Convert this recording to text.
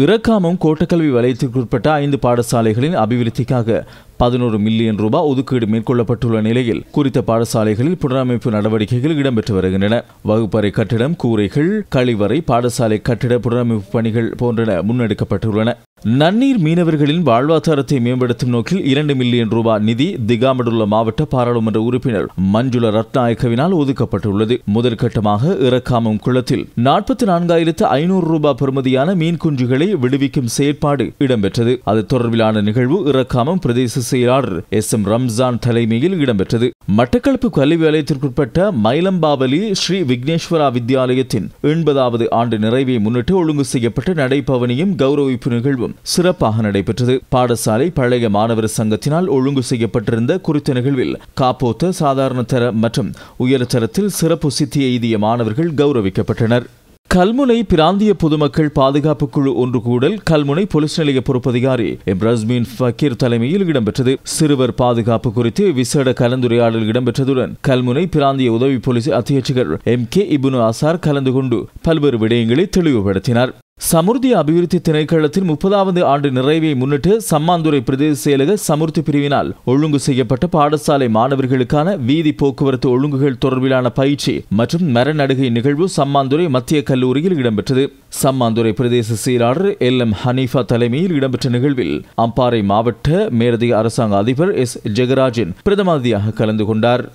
இறக்காமம் கோட்டக்கல்வி வலயத்திற்குட்பட்ட 5 பாடசாலைகளின் அபிவிருத்திக்காக 11 மில்லியன் ரூபாய் ஒதுக்கீடு மேற்கொள்ளப்பட்டுள்ள நிலையில் குறித்த பாடசாலைகளில் புனரமைப்பு நடவடிக்கைகள் இடம்பெற்று வருகின்றன. வகுப்பறை கட்டிடம், கூரைகள், கழிவறை, பாடசாலை கட்டிட புனரமைப்பு பணிகள் போன்றன முன்னெடுக்கப்பட்டுள்ளன. நன்னீர் மீனவர்களின் வாழ்வாதாரத்தை மேம்படுத்தும் நோக்கில் 2 மில்லியன் ரூபாய் நிதி திகாமடுள்ள மாவட்ட பாராளுமன்ற உறுப்பினர் மஞ்சுள ரத்நாயக்கவினால் ஒதுக்கப்பட்டுள்ளது. முதல் கட்டமாக இறக்காமம் குளத்தில் 44,500 ரூபாய் பெறுமதியான மீன் குஞ்சுகளை விடுவிக்கும் செயற்பாடு இடம்பெற்றது. அது தொடர்பிலான நிகழ்வு இறக்காமம் பிரதேச செயலாளர் SM ரம்ஜான் தலைமையில் இடம்பெற்றது. மட்டக்களப்பு கல்வி வலயத்திற்குட்பட்ட மயிலம்பாவலி ஸ்ரீ விக்னேஸ்வரா வித்யாலயத்தின் 80வது ஆண்டு நிறைவை முன்னிட்டு ஒழுங்கு செய்யப்பட்ட நடைபவனியும் கௌரவிப்பு நிகழ்வும் சிறப்பாக நடைபெற்றது. பாடசாலை பழைய மாணவர் சங்கத்தினால் ஒழுங்கு செய்யப்பட்டிருந்த குறித்த நிகழ்வில் காப்போத்த, சாதாரண தர மற்றும் உயர்தரத்தில் சிறப்பு சித்தி எய்திய மாணவர்கள் கௌரவிக்கப்பட்டனர். கல்முனை பிராந்திய பொதுமக்கள் பாதுகாப்பு குழு ஒன்று கூடல் கல்முனை போலீஸ் நிலைய பொறுப்பதிகாரி ரஸ்மின் ஃபக்கீர் தலைமையில் இடம்பெற்றது. சிறுவர் பாதுகாப்பு குறித்து விசேட கலந்துரையாடல் இடம்பெற்றதுடன் கல்முனை பிராந்திய உதவி போலீஸ் அத்தியட்சகர் MK இப்னு அசார் கலந்து கொண்டு பல்வேறு விடயங்களை தெளிவுபடுத்தினார். சமுர்த்தி அபிவிருத்தி திணைக்களத்தின் 30வது ஆண்டு நிறைவை முன்னிட்டு சம்மாந்துறை பிரதேச செயலக சமுர்த்தி பிரிவினால் ஒழுங்கு செய்யப்பட்ட பாடசாலை மாணவர்களுக்கான வீதி போக்குவரத்து ஒழுங்குகள் தொடர்பிலான பயிற்சி மற்றும் மரநடுகை நிகழ்வு சம்மாந்துறை மத்திய கல்லூரியில் இடம்பெற்றது. சம்மாந்துறை பிரதேச செயலாளர் LM ஹனீஃபா தலைமையில் இடம்பெற்ற நிகழ்வில் அம்பாறை மாவட்ட மேலதிக அரசாங்க அதிபர் S ஜெகராஜன் பிரதம அதிதியாக கலந்து கொண்டார்.